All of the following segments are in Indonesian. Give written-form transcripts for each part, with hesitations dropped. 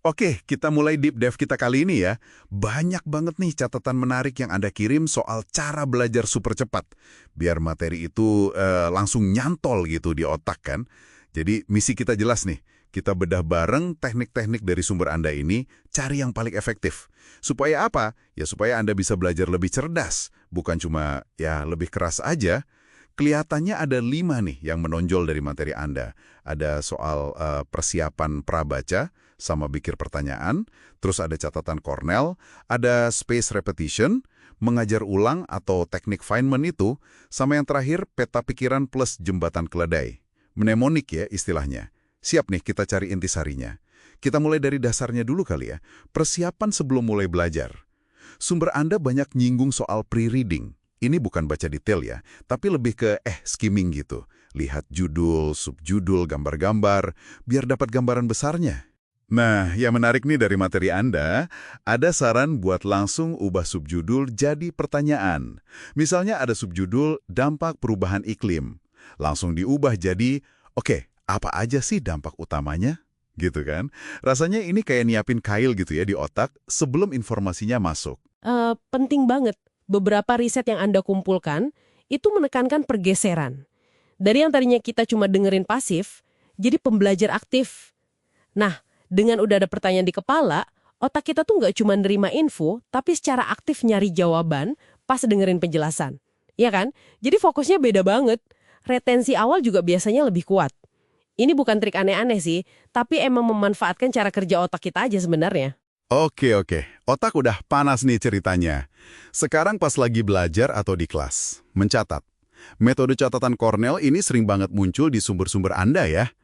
Oke, kita mulai deep dive kita kali ini ya. Banyak banget nih catatan menarik yang Anda kirim soal cara belajar super cepat. Biar materi itu langsung nyantol gitu di otak kan. Jadi misi kita jelas nih. Kita bedah bareng teknik-teknik dari sumber Anda ini, cari yang paling efektif. Supaya apa? Ya supaya Anda bisa belajar lebih cerdas. Bukan cuma ya lebih keras aja. Kelihatannya ada 5 nih yang menonjol dari materi Anda. Ada soal persiapan prabaca, sama bikin pertanyaan, terus ada catatan Cornell, ada space repetition, mengajar ulang atau teknik Feynman itu, sama yang terakhir peta pikiran plus jembatan keledai. Mnemonik ya istilahnya. Siap nih kita cari intisarinya. Kita mulai dari dasarnya dulu kali ya, persiapan sebelum mulai belajar. Sumber Anda banyak nyinggung soal pre-reading. Ini bukan baca detail ya, tapi lebih ke skimming gitu. Lihat judul, subjudul, gambar-gambar, biar dapat gambaran besarnya. Nah, yang menarik nih dari materi Anda, ada saran buat langsung ubah subjudul jadi pertanyaan. Misalnya ada subjudul dampak perubahan iklim. Langsung diubah jadi, oke, apa aja sih dampak utamanya? Gitu kan? Rasanya ini kayak nyiapin kail gitu ya di otak sebelum informasinya masuk. Penting banget. Beberapa riset yang Anda kumpulkan itu menekankan pergeseran. Dari yang tadinya kita cuma dengerin pasif, jadi pembelajar aktif. Nah, dengan udah ada pertanyaan di kepala, otak kita tuh nggak cuma nerima info, tapi secara aktif nyari jawaban pas dengerin penjelasan. Iya kan? Jadi fokusnya beda banget. Retensi awal juga biasanya lebih kuat. Ini bukan trik aneh-aneh sih, tapi emang memanfaatkan cara kerja otak kita aja sebenarnya. Oke, otak udah panas nih ceritanya. Sekarang pas lagi belajar atau di kelas, mencatat. Metode catatan Cornell ini sering banget muncul di sumber-sumber Anda ya.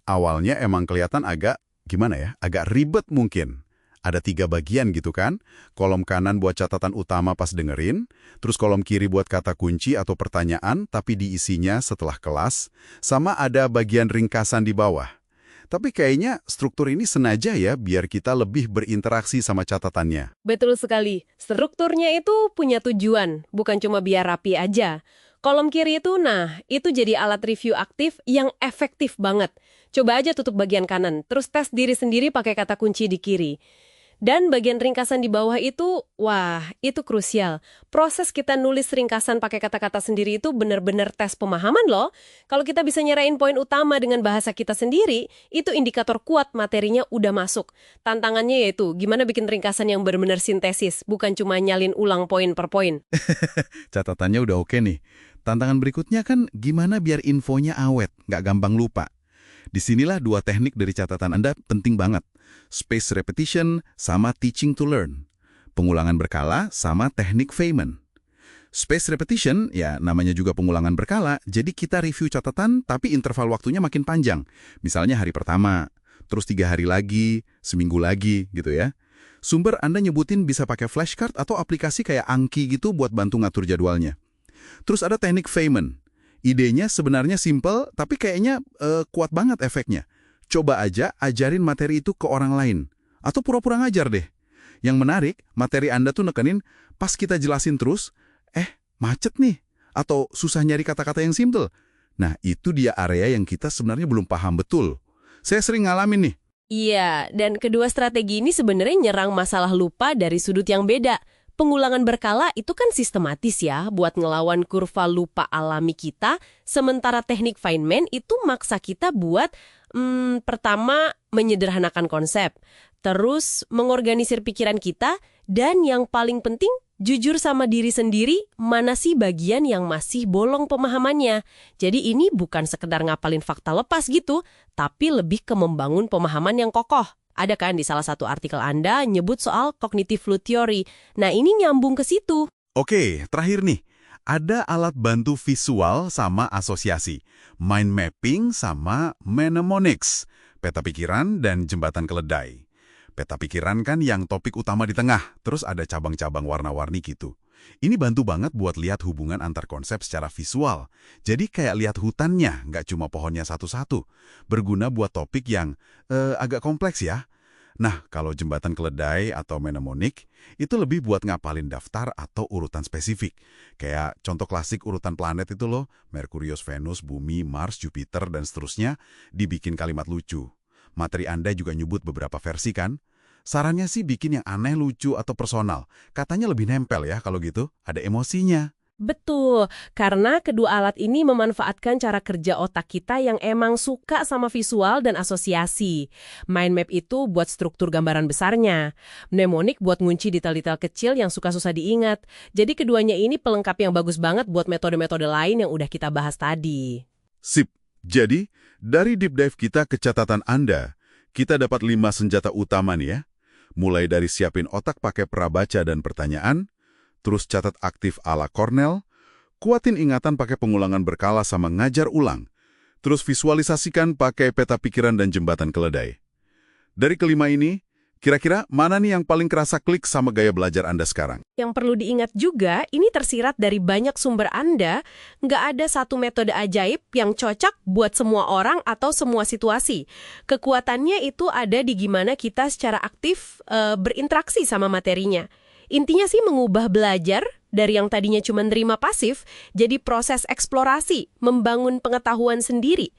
Awalnya emang kelihatan agak, gimana ya, agak ribet mungkin. Ada 3 bagian gitu kan, kolom kanan buat catatan utama pas dengerin, terus kolom kiri buat kata kunci atau pertanyaan tapi diisinya setelah kelas, sama ada bagian ringkasan di bawah. Tapi kayaknya struktur ini sengaja ya biar kita lebih berinteraksi sama catatannya. Betul sekali. Strukturnya itu punya tujuan, bukan cuma biar rapi aja. Kolom kiri itu, itu jadi alat review aktif yang efektif banget. Coba aja tutup bagian kanan, terus tes diri sendiri pakai kata kunci di kiri. Dan bagian ringkasan di bawah itu, wah, itu krusial. Proses kita nulis ringkasan pakai kata-kata sendiri itu benar-benar tes pemahaman loh. Kalau kita bisa nyerain poin utama dengan bahasa kita sendiri, itu indikator kuat materinya udah masuk. Tantangannya yaitu, gimana bikin ringkasan yang benar-benar sintesis, bukan cuma nyalin ulang poin per poin. Catatannya udah oke nih. Tantangan berikutnya kan gimana biar infonya awet, nggak gampang lupa. Disinilah 2 teknik dari catatan Anda penting banget. Space repetition sama teaching to learn. Pengulangan berkala sama teknik Feynman. Space repetition, ya namanya juga pengulangan berkala, jadi kita review catatan tapi interval waktunya makin panjang. Misalnya hari pertama, terus 3 hari lagi, seminggu lagi gitu ya. Sumber Anda nyebutin bisa pakai flashcard atau aplikasi kayak Anki gitu buat bantu ngatur jadwalnya. Terus ada teknik Feynman. Idenya sebenarnya simple, tapi kayaknya kuat banget efeknya. Coba aja ajarin materi itu ke orang lain. Atau pura-pura ngajar deh. Yang menarik, materi Anda tuh nekenin, pas kita jelasin terus, macet nih. Atau susah nyari kata-kata yang simple. Nah, itu dia area yang kita sebenarnya belum paham betul. Saya sering ngalamin nih. Iya, dan kedua strategi ini sebenarnya nyerang masalah lupa dari sudut yang beda. Pengulangan berkala itu kan sistematis ya buat ngelawan kurva lupa alami kita, sementara teknik Feynman itu maksa kita buat pertama menyederhanakan konsep, terus mengorganisir pikiran kita, dan yang paling penting jujur sama diri sendiri mana sih bagian yang masih bolong pemahamannya. Jadi ini bukan sekedar ngapalin fakta lepas gitu, tapi lebih ke membangun pemahaman yang kokoh. Ada kan di salah satu artikel Anda nyebut soal cognitive load theory. Nah ini nyambung ke situ. Oke, terakhir nih. Ada alat bantu visual sama asosiasi. Mind mapping sama mnemonics. Peta pikiran dan jembatan keledai. Peta pikiran kan yang topik utama di tengah. Terus ada cabang-cabang warna-warni gitu. Ini bantu banget buat lihat hubungan antar konsep secara visual. Jadi kayak lihat hutannya, nggak cuma pohonnya satu-satu. Berguna buat topik yang agak kompleks ya. Nah, kalau jembatan keledai atau mnemonik, itu lebih buat ngapalin daftar atau urutan spesifik. Kayak contoh klasik urutan planet itu loh, Merkurius, Venus, Bumi, Mars, Jupiter, dan seterusnya, dibikin kalimat lucu. Materi Anda juga nyebut beberapa versi kan? Sarannya sih bikin yang aneh, lucu, atau personal. Katanya lebih nempel ya kalau gitu, ada emosinya. Betul, karena kedua alat ini memanfaatkan cara kerja otak kita yang emang suka sama visual dan asosiasi. Mind map itu buat struktur gambaran besarnya. Mnemonic buat ngunci detail-detail kecil yang suka susah diingat. Jadi keduanya ini pelengkap yang bagus banget buat metode-metode lain yang udah kita bahas tadi. Sip. Jadi, dari deep dive kita ke catatan Anda, kita dapat 5 senjata utama nih ya. Mulai dari siapin otak pakai prabaca dan pertanyaan, terus catat aktif ala Cornell, kuatin ingatan pakai pengulangan berkala sama ngajar ulang, terus visualisasikan pakai peta pikiran dan jembatan keledai. Dari kelima ini, kira-kira mana nih yang paling kerasa klik sama gaya belajar Anda sekarang? Yang perlu diingat juga, ini tersirat dari banyak sumber Anda, nggak ada satu metode ajaib yang cocok buat semua orang atau semua situasi. Kekuatannya itu ada di gimana kita secara aktif berinteraksi sama materinya. Intinya sih mengubah belajar dari yang tadinya cuma nerima pasif, jadi proses eksplorasi, membangun pengetahuan sendiri.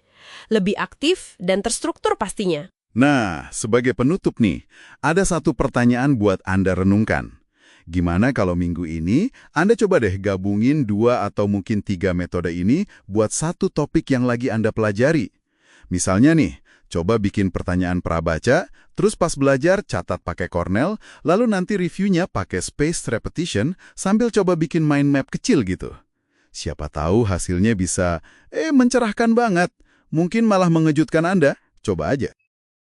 Lebih aktif dan terstruktur pastinya. Nah, sebagai penutup nih, ada satu pertanyaan buat Anda renungkan. Gimana kalau minggu ini Anda coba deh gabungin 2 atau mungkin 3 metode ini buat satu topik yang lagi Anda pelajari? Misalnya nih, coba bikin pertanyaan prabaca, terus pas belajar catat pakai Cornell, lalu nanti reviewnya pakai spaced repetition sambil coba bikin mind map kecil gitu. Siapa tahu hasilnya bisa mencerahkan banget. Mungkin malah mengejutkan Anda. Coba aja.